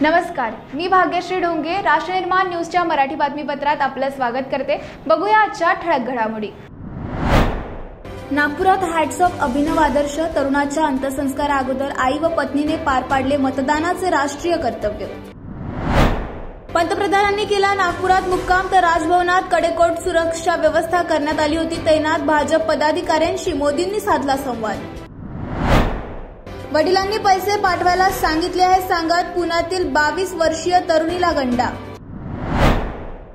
नमस्कार, मी भाग्यश्री ढोंगे राष्ट्रनिर्माण न्यूजच्या मराठी बातमीपत्रात आपलं स्वागत करते। बघूया आजच्या ठळक घडामोडी। नागपुरात हॅट्स ऑफ अभिनव आदर्श तरुणाच्या अंत्यसंस्कार अगोदर आई व पत्नीने पार पाडले मतदानाचे राष्ट्रीय कर्तव्य। पंतप्रधानांनी केला नागपुरात मुक्काम तर राजभवनात कडेकोट सुरक्षा व्यवस्था करण्यात आली होती तैनात। भाजप पदाधिकाऱ्यांशी मोदींनी साधला संवाद। वडिलांनी पैसे पाठवायला सांगितले आहे सांगत पुण्यातील 22 वर्षीय तरुणीला गंडा।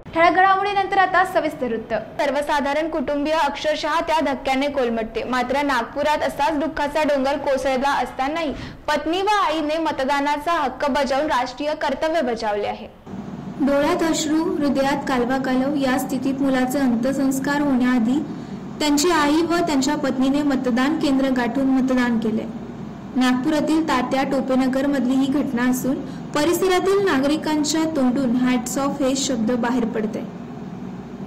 ठळक घडामोडीनंतर आता सविस्तर वृत्त। सर्वसाधारण कुटुंबीय अक्षरशः त्या धक्क्याने कोलमडते। मात्र नागपुरात असाच दुःखाचा डोंगर कोसळला असतानाही पत्नी व आईने मतदानाचा हक्क बजावून राष्ट्रीय कर्तव्य बजावले आहे। डोळ्यात अश्रू, हृदयात कालवा कालव या स्थितीत मुलाचे अंत्यसंस्कार होण्याआधी त्यांची आई व त्यांच्या पत्नीने मतदान केंद्र गाठून मतदान केले। नागपुरातील तात्या टोपेनगर मधली ही घटना असून परिसरातील नागरिकांच्या तोंडून हॅट्स ऑफ हे शब्द बाहेर पडते।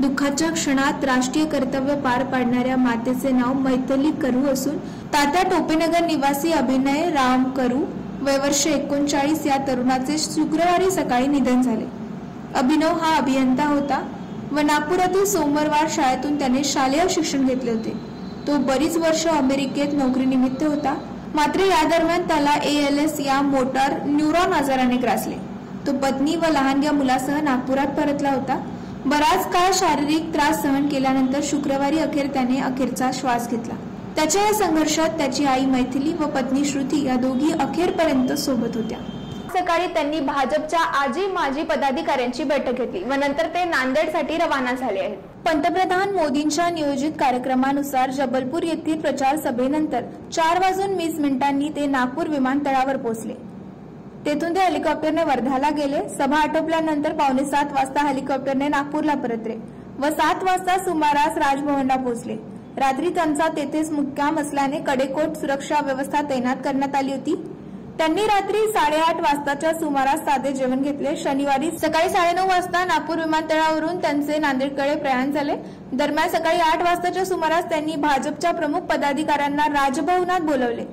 दुःखाच्या क्षणात राष्ट्रीय कर्तव्य पार पाडणाऱ्या मातेचे नाव मैथिली करू असून तात्या टोपेनगर निवासी अभिनय राम करू वय वर्ष 39 या तरुणाचे शुक्रवारी सकाळी निधन झाले। अभिनव हा अभियंता होता व नागपुरातील सोमवार शाळेतून त्याने शालेय शिक्षण घेतले होते। तो बरीच वर्ष अमेरिकेत नोकरीनिमित्त होता, मात्र या दरम्यान त्याला ALS या मोटार न्यूरॉन आजाराने ग्रासले। तो पत्नी व लहानग्या मुलासह नागपुरात परतला होता। बराच काळ शारीरिक त्रास सहन केल्यानंतर शुक्रवारी अखेर त्याने अखेरचा श्वास घेतला। त्याच्या या संघर्षात त्याची आई मैथिली व पत्नी श्रुती या दोघी अखेरपर्यंत सोबत होत्या। सकाळी त्यांनी भाजपच्या आजी माजी पदाधिकाऱ्यांची बैठक घेतली व नंतर ते नांदेडसाठी रवाना झाले आहेत। पंतप्रधान मोदींच्या नियोजित कार्यक्रमानुसार जबलपूर येथील प्रचार सभेनंतर 4:20 ते नागपूर विमानतळावर पोहोचले। तेथून ते हेलिकॉप्टरने वर्ध्याला गेले। सभा आटोपल्यानंतर 6:45 वाजता हेलिकॉप्टरने नागपूरला परतले व 7 वाजता सुमारास राजभवनला पोहोचले। रात्री त्यांचा तेथेच मुक्काम असल्याने कडेकोट सुरक्षा व्यवस्था तैनात करण्यात आली होती। त्यांनी रात्री 8:30 वाजताच्या सुमारास साधे जेवण घेतले। शनिवारी सकाळी 9:30 वाजता नागपूर विमानतळावरून त्यांचे नांदेडकडे प्रयाण झाले। दरम्यान सकाळी 8 वाजताच्या सुमारास त्यांनी भाजपच्या प्रमुख पदाधिकाऱ्यांना राजभवनात बोलवले।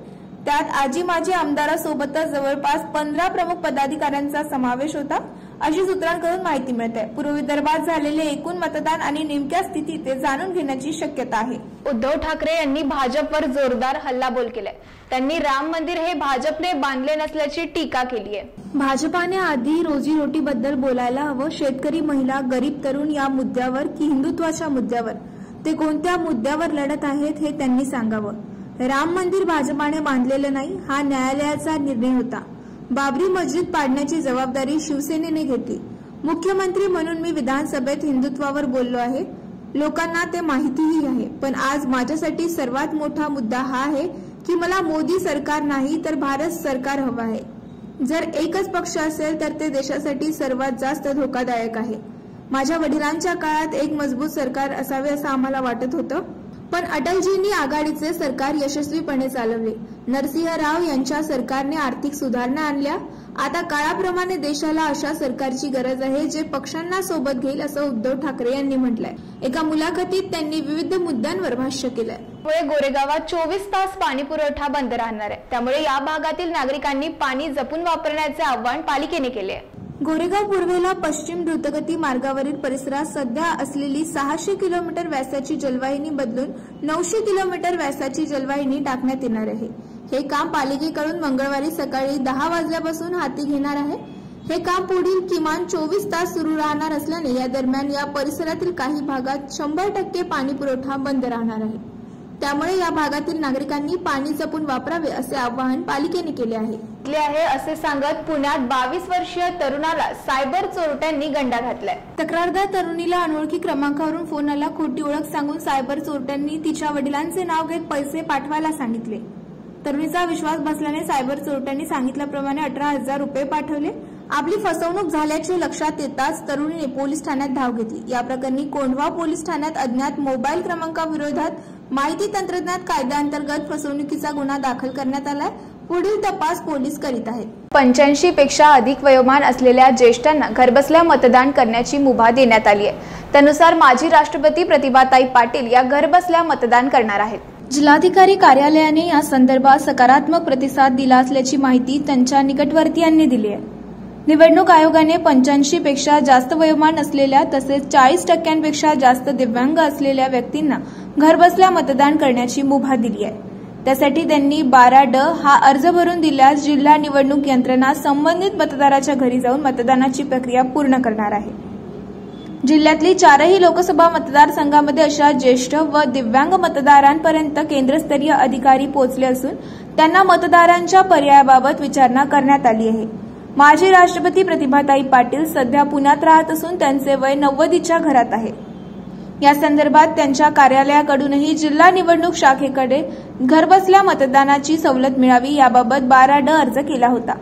त्यात आजी माजी आमदारांसोबतच जवळपास 15 प्रमुख पदाधिकाऱ्यांचा समावेश होता, अशी सूत्रांकडून माहिती मिळते। पूर्व विदर्भात झालेले एकूण मतदान आणि नेमक्या स्थिती ते जाणून घेण्याची शक्यता आहे। उद्धव ठाकरे यांनी भाजपवर जोरदार हल्लाबोल केलाय। त्यांनी राम मंदिर हे भाजपने बांधले नसल्याची टीका केली आहे। भाजपाने आधी रोजीरोटीबद्दल बोलायला हवं। शेतकरी, महिला, गरीब तरुण या मुद्द्यावर की हिंदुत्वाच्या मुद्द्यावर, ते कोणत्या मुद्द्यावर लढत आहेत हे त्यांनी सांगावं। राम मंदिर भाजपाने बांधलेलं नाही, हा न्यायालयाचा निर्णय होता। बाबरी मस्जिद पाडण्याची जबाबदारी शिवसेनेने घेतली। मुख्यमंत्री म्हणून मी विधानसभेत हिंदुत्वावर बोललो आहे, लोकांना ते माहितीही आहे। पण आज माझ्यासाठी सर्वात मोठा मुद्दा हा आहे की मला मोदी सरकार नाही तर भारत सरकार हवं आहे। जर एकच पक्ष असेल तर ते देशासाठी सर्वात जास्त धोकादायक आहे। माझ्या वडिलांच्या काळात एक मजबूत सरकार असावे असं आम्हाला वाटत होतं, पण अटलजींनी आघाडीचे सरकार यशस्वीपणे चालवले। नरसिंह राव यांच्या सरकारने आर्थिक सुधारणा आणल्या। आता काळाप्रमाणे देशाला अशा सरकारची गरज आहे जे पक्षांना सोबत घेईल असं उद्धव ठाकरे यांनी म्हटलंय। एका मुलाखतीत त्यांनी विविध मुद्द्यांवर भाष्य केलंय। पुढे गोरेगावात 24 तास पाणी पुरवठा बंद राहणार आहे, त्यामुळे या भागातील नागरिकांनी पाणी जपून वापरण्याचे आवाहन पालिकेने केले आहे। गोरेगाव पूर्वेला पश्चिम द्रुतगती मार्गावरील परिसरात सध्या असलेली 600 किलोमीटर व्यासाची जलवाहिनी बदलून 900 किलोमीटर व्यासाची जलवाहिनी टाकण्यात येणार आहे। हे काम पालिकेकडून मंगळवारी सकाळी 10 वाजल्यापासून हाती घेणार आहे। हे काम पुढील किमान 24 तास सुरू राहणार असल्याने या दरम्यान या परिसरातील काही भागात 100% पाणी पुरवठा बंद राहणार आहे। त्यामुळे या भागातील नागरिकांनी पाणी जपून वापरावे असे आवाहन पालिकेने केले आहे असे सांगत पुण्यात 22 वर्षीय तरुणाला सायबर चोरट्यांनी गंडा घातलाय। तक्रारदार तरुणीला अनोळखी क्रमांकावरून फोन आला। खोटी ओळख सांगून सायबर चोरट्यांनी तिच्या वडिलांचे नाव घेत पैसे पाठवायला सांगितले। तरुणीचा विश्वास बसल्याने सायबर चोरट्यांनी सांगितल्याप्रमाणे 18,000 रुपये पाठवले। आपली फसवणूक झाल्याचे लक्षात येताच तरुणीने पोलीस ठाण्यात धाव घेतली। या प्रकरणी कोंढवा पोलीस ठाण्यात अज्ञात मोबाईल क्रमांकाविरोधात माहिती तंत्रज्ञान कायद्याअंतर्गत फसवणुकीचा गुन्हा दाखल करण्यात आलाय। पुढील तपास पोलीस करीत आहेत। 85 पेक्षा अधिक वयोमान असलेल्या ज्येष्ठांना घरबसल्या मतदान करण्याची मुभा देण्यात आली आहे। त्यानुसार माजी राष्ट्रपती प्रतिभाताई पाटील या घरबसल्या मतदान करणार आहेत। जिल्हाधिकारी कार्यालयाने या संदर्भात सकारात्मक प्रतिसाद दिला असल्याची माहिती त्यांच्या निकटवर्तीयांनी दिली आहे। निवडणूक आयोगाने 85 पेक्षा जास्त वयोमान असलेल्या तसेच 40% जास्त दिव्यांग असलेल्या व्यक्तींना घरबसल्या मतदान करण्याची मुभा दिली आहे। त्यासाठी त्यांनी 12D हा अर्ज भरून दिल्यास जिल्हा निवडणूक यंत्रणा संबंधित मतदाराच्या घरी जाऊन मतदानाची प्रक्रिया पूर्ण करणार आहे। जिल्ह्यातली 4ही लोकसभा मतदारसंघामध्ये अशा ज्येष्ठ व दिव्यांग मतदारांपर्यंत केंद्रस्तरीय अधिकारी पोहोचले असून त्यांना मतदारांच्या पर्यायाबाबत विचारणा करण्यात आली आहे। माजी राष्ट्रपती प्रतिभाताई पाटील सध्या पुण्यात राहत असून त्यांचे वय 90च्या घरात आहे। या संदर्भात त्यांच्या कार्यालयाकडूनही जिल्हा निवडणूक शाखेकडे घरबसल्या मतदानाची सवलत मिळावी याबाबत 12D अर्ज केला होता।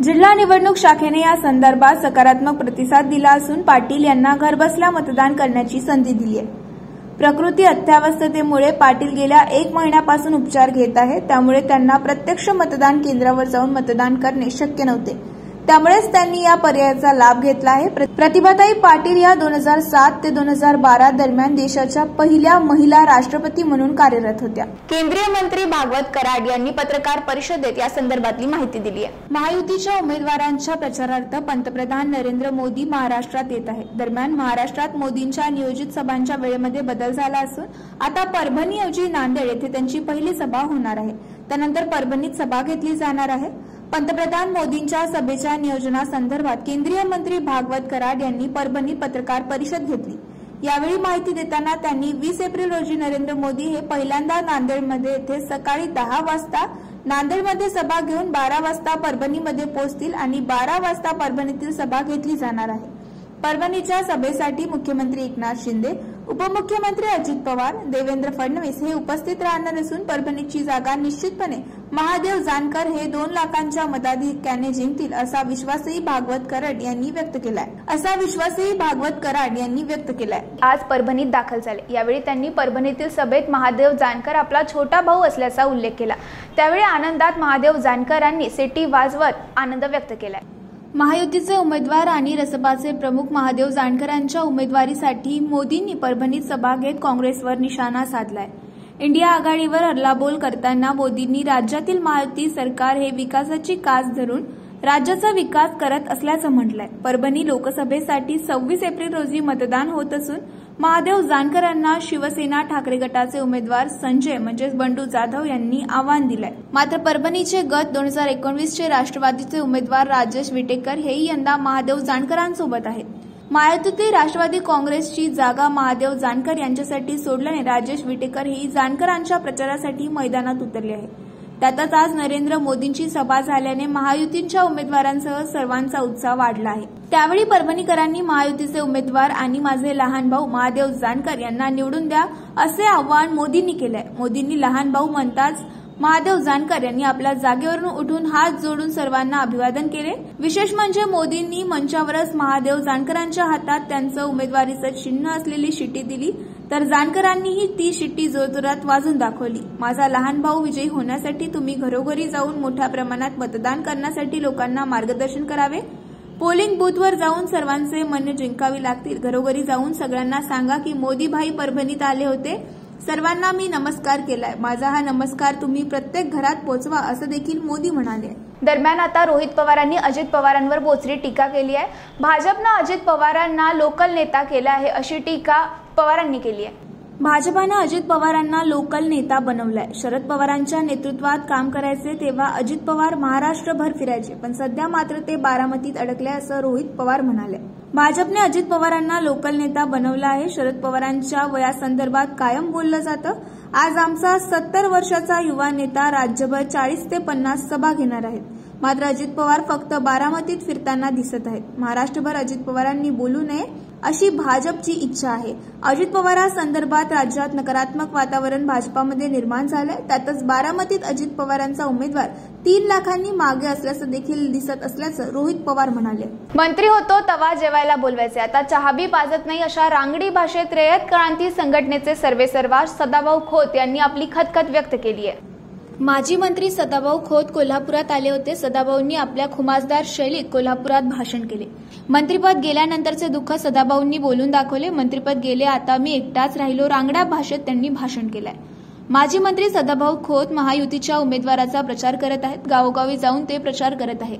जिल्हा निवडणूक शाखेने या संदर्भात सकारात्मक प्रतिसाद दिला असून पाटील यांना घरबसल्या मतदान करण्याची संधी दिली आहे। प्रकृती अत्यावस्थेमुळे पाटील गेल्या 1 महिन्यापासून उपचार घेत आहेत, त्यामुळे त्यांना प्रत्यक्ष मतदान केंद्रावर जाऊन मतदान करणे शक्य नव्हते, त्यामुळेच त्यांनी या पर्यायाचा लाभ घेतला आहे। प्रतिभाताई पाटील या 2007 ते 2012 दरम्यान देशाच्या पहिल्या महिला राष्ट्रपती म्हणून कार्यरत होत्या। केंद्रीय मंत्री भागवत कराड यांनी पत्रकार परिषदेत या संदर्भातली माहिती दिली आहे। महायुतीच्या उमेदवारांच्या प्रचारार्थ पंतप्रधान नरेंद्र मोदी महाराष्ट्रात येत आहेत। दरम्यान महाराष्ट्रात मोदींच्या नियोजित सभांच्या वेळेमध्ये बदल झाला असून आता परभणीऐवजी नांदेड येथे त्यांची पहिली सभा होणार आहे। त्यानंतर परभणीत सभा घेतली जाणार आहे। पंतप्रधान मोदींच्या सभेच्या नियोजनासंदर्भात केंद्रीय मंत्री भागवत कराड यांनी परभणीत पत्रकार परिषद घेतली। यावेळी माहिती देताना त्यांनी 20 एप्रिल रोजी नरेंद्र मोदी हे पहिल्यांदा नांदेडमध्ये येथे सकाळी 10 वाजता नांदेडमध्ये सभा घेऊन 12 वाजता परभणीमध्ये पोहोचतील आणि 12 वाजता परभणीतील सभा घेतली जाणार आहे। परभणीच्या सभेसाठी मुख्यमंत्री एकनाथ शिंदे, उपमुख्यमंत्री अजित पवार, देवेंद्र फडणवीस हे उपस्थित राहणार असून परभणीची जागा निश्चितपणे महादेव जानकर हे 2 लाखांच्या मताधिक्याने जिंकतील असा विश्वासही भागवत कराड यांनी व्यक्त केलाय। आज परभणीत दाखल झाले। यावेळी त्यांनी परभणीतील सभेत महादेव जानकर आपला छोटा भाऊ असल्याचा उल्लेख केला। त्यावेळी आनंदात महादेव जानकरांनी सिटी वाजवत आनंद व्यक्त केलाय। महायुतीचे उमेदवार आणि रसपाचे प्रमुख महादेव जानकरांच्या उमेदवारीसाठी मोदींनी परभणीत सभा घेत काँग्रेसवर निशाणा साधलाय। इंडिया आघाडीवर हल्लाबोल करताना मोदींनी राज्यातील महायुती सरकार हे विकासाची कास धरून राज्याचा विकास करत असल्याचं म्हटलंय। परभणी लोकसभेसाठी 26 एप्रिल रोजी मतदान होत असून महादेव जानकरांना शिवसेना ठाकरे गटाचे उमेदवार संजय बंडू जाधव यांनी आव्हान दिलंय। मात्र परभणीचे गत 2019 चे राष्ट्रवादीचे उमेदवार राजेश विटेकर हेही यंदा महादेव जानकरांसोबत आहेत। महायुतीतील राष्ट्रवादी काँग्रेसची जागा महादेव जानकर यांच्यासाठी सोडल्याने राजेश विटेकर हेही जानकरांच्या प्रचारासाठी मैदानात उतरले आहेत। त्यातच आज नरेंद्र मोदींची सभा झाल्याने महायुतीच्या उमेदवारांसह सर्वांचा उत्साह वाढला आहे। त्यावेळी परभणीकरांनी महायुतीचे उमेदवार आणि माझे लहान भाऊ महादेव जानकर यांना निवडून द्या असे आवाहन मोदींनी केलंय। मोदींनी लहान भाऊ म्हणताच महादेव जानकर यांनी आपल्या जागेवरून उठून हात जोडून सर्वांना अभिवादन केले। विशेष म्हणजे मोदींनी मंचावरच महादेव जानकरांच्या हातात त्यांचं उमेदवारीचं चिन्ह असलेली शिट्टी दिली, तर जानकरांनीही ती शिट्टी जोरजोरात वाजून दाखवली। माझा लहान भाऊ विजयी होण्यासाठी तुम्ही घरोघरी जाऊन मोठ्या प्रमाणात मतदान करण्यासाठी लोकांना मार्गदर्शन करावे। पोलिंग बूथवर जाऊन सर्वांचे मन जिंकावी लागतील। घरोघरी जाऊन सगळ्यांना सांगा की मोदी भाई परभणीत आले होते, सर्वांना मी नमस्कार केलाय, माझा हा नमस्कार तुम्ही प्रत्येक घरात पोहोचवा असं देखील मोदी म्हणाले। दरम्यान आता रोहित पवारांनी अजित पवारांवर बोचरी टीका केली आहे। भाजपनं अजित पवारांना लोकल नेता केला आहे अशी टीका पवारांनी केली आहे। भाजपानं अजित पवारांना लोकल नेता बनवलाय। शरद पवारांच्या नेतृत्वात काम करायचे तेव्हा अजित पवार महाराष्ट्रभर फिरायचे, पण सध्या मात्र ते बारामतीत अडकले असं रोहित पवार म्हणाले। भाजपने अजित पवारांना लोकल नेता बनवलं आहे। शरद पवारांच्या वयासंदर्भात कायम बोललं जातं। आज आमचा 70 वर्षाचा युवा नेता राज्यभर 40 ते 50 सभा घेणार आहेत, मात्र अजित पवार फक्त बारामतीत फिरताना दिसत आहेत। महाराष्ट्रभर अजित पवारांनी बोलू नये अशी भाजपची इच्छा आहे। अजित पवारांसंदर्भात राज्यात नकारात्मक वातावरण भाजपामध्ये निर्माण झालंय। त्यातच बारामतीत अजित पवारांचा उमेदवार 3 लाखांनी मागे असल्याचं देखील दिसत असल्याचं रोहित पवार म्हणाले। मंत्री होतो तवा जेवायला बोलवायचे, आता चहाबी पाजत नाही अशा रांगडी भाषेत रयत क्रांती संघटनेचे सर्वेसर्वा सदाभाऊ खोत यांनी आपली खदखद व्यक्त केली आहे। माजी मंत्री सदाभाऊ खोत कोल्हापुरात आले होते। सदाभाऊंनी आपल्या खुमासदार शैलीत कोल्हापुरात भाषण केले। मंत्रीपद गेल्यानंतरचे दुःख सदाभाऊंनी बोलून दाखवले। मंत्रीपद गेले, आता मी एकटाच राहिलो, रांगड्या भाषेत त्यांनी भाषण केलंय। माजी मंत्री सदाभाऊ खोत महायुतीच्या उमेदवाराचा प्रचार करत आहेत। गावोगावी जाऊन ते प्रचार करत आहेत।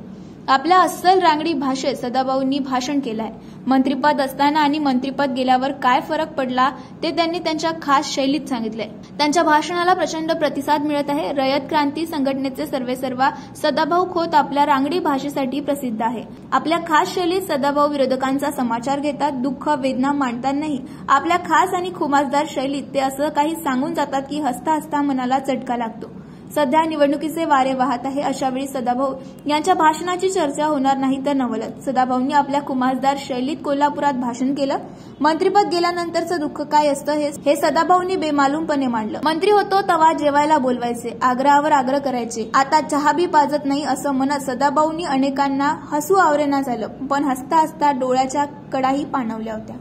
आपल्या अस्सल रांगडी भाषेत सदाभाऊंनी भाषण केलं आहे. मंत्रिपद असताना आणि मंत्रिपद गेल्यावर काय फरक पडला ते त्यांनी त्यांच्या खास शैलीत सांगितलंय. त्यांच्या भाषणाला प्रचंड प्रतिसाद मिळत आहे. रयत क्रांती संघटनेचे सर्वेसर्वा सदाभाऊ खोत आपल्या रांगडी भाषेसाठी प्रसिद्ध आहे. आपल्या खास शैलीत सदाभाऊ विरोधकांचा समाचार घेतात. दुःख वेदना मांडतात नाही. आपल्या खास आणि खुमासदार शैलीत ते असं काही सांगून जातात की हसता हसता मनाला चटका लागतो. सध्या निवडणुकीचे वारे वाहत आहे. अशावेळी सदाभाऊ यांच्या भाषणाची चर्चा होणार नाही तर नवलच. सदाभाऊंनी आपल्या खुमासदार शैलीत कोल्हापुरात भाषण केलं. मंत्रिपद गेल्यानंतरचं दुःख काय असतं हे सदाभाऊंनी बेमालूमपणे मांडलं. मंत्री होतो तेव्हा जेवायला बोलवायचे, आग्रहावर आग्रह करायचे. आता चहा बी पाजत नाही असं म्हणत सदाभाऊंनी अनेकांना हसू आवरेना झालं. पण हसता हसता डोळ्याच्या कडाही पाणवल्या होत्या.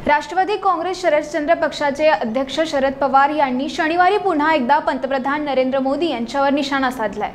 राष्ट्रवादी काँग्रेस शरदचंद्र पक्षाचे अध्यक्ष शरद पवार यांनी शनिवारी पुन्हा एकदा पंतप्रधान नरेंद्र मोदी यांच्यावर निशाणा साधलाय.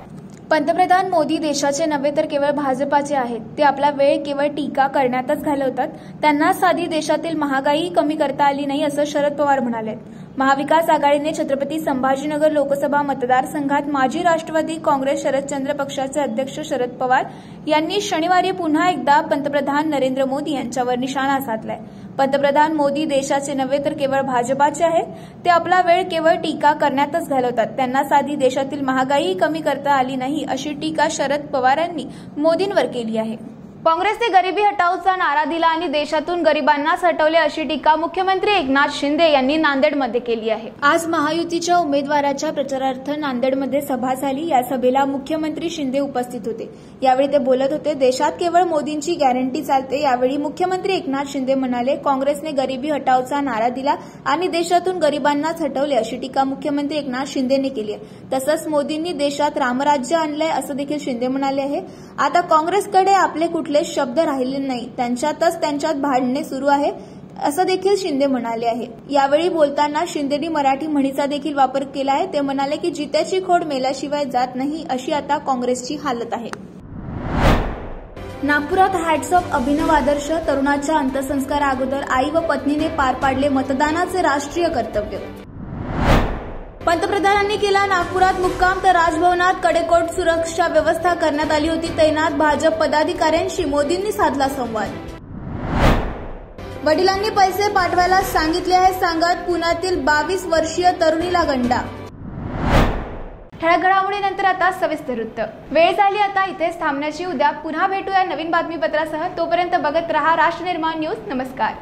पंतप्रधान मोदी देशाचे नव्हे तर केवळ भाजपाचे आहेत. ते आपला वेळ केवळ टीका करण्यातच घालवतात. त्यांना साधी देशातील महागाई कमी करता आली नाही असं शरद पवार म्हणाले. महाविकास आघाडीने छत्रपती संभाजीनगर लोकसभा मतदारसंघात माजी राष्ट्रवादी काँग्रेस शरदचंद्र पक्षाचे अध्यक्ष शरद पवार यांनी शनिवारी पुन्हा एकदा पंतप्रधान नरेंद्र मोदी यांच्यावर निशाणा साधलाय. पंतप्रधान मोदी देशाचे नव्हे तर केवळ भाजपाचे आहेत. ते आपला वेळ केवळ टीका करण्यातच घालवतात. त्यांना साधी देशातील महागाई कमी करता आली नाही अशी टीका शरद पवारांनी मोदींवर केली आहे. काँग्रेसने गरिबी हटाओचा नारा दिला आणि देशातून गरिबांनाच हटवले अशी टीका मुख्यमंत्री एकनाथ शिंदे यांनी नांदेडमध्ये केली आहे. आज महायुतीच्या उमेदवाराच्या प्रचारार्थ नांदेडमध्ये सभा झाली. या सभेला मुख्यमंत्री शिंदे उपस्थित होते. यावेळी ते बोलत होते. देशात केवळ मोदींची गॅरंटी चालते. यावेळी मुख्यमंत्री एकनाथ शिंदे म्हणाले, काँग्रेसने गरिबी हटाओचा नारा दिला आणि देशातून गरिबांनाच हटवले अशी टीका मुख्यमंत्री एकनाथ शिंदेने केली आहे. तसंच मोदींनी देशात रामराज्य आणलंय असं देखील शिंदे म्हणाले आहे. आता काँग्रेसकडे आपले कुठले शब्द राहिले नाही. त्यांच्यात भांडणे सुरू आहे असं देखील शिंदे म्हणाले आहे. यावेळी बोलताना शिंदेनी मराठी म्हणीचा देखील वापर केला आहे. ते म्हणाले की जित्याची खोड मेल्याशिवाय जात नाही अशी आता काँग्रेसची हालत आहे. नागपुरात हॅट्स ऑफ अभिनव आदर्श तरुणाच्या अंत्यसंस्कारा अगोदर आई व पत्नीने पार पाडले मतदानाचे राष्ट्रीय कर्तव्य. पंतप्रधानांनी केला नागपुरात मुक्काम तर राजभवनात कडेकोट सुरक्षा व्यवस्था करण्यात आली होती. तैनात भाजप पदाधिकाऱ्यांशी मोदींनी साधला संवाद. वडिलांनी पैसे पाठवायला सांगितले आहे सांगत पुण्यातील 22 वर्षीय तरुणीला गंडा. ठळक घडामोडीनंतर आता सविस्तर वृत्त. वेळ झाली आता इथेच थांबण्याची. उद्या पुन्हा भेटूया नवीन बातमीपत्रासह. तोपर्यंत बघत रहा राष्ट्रनिर्माण न्यूज. नमस्कार.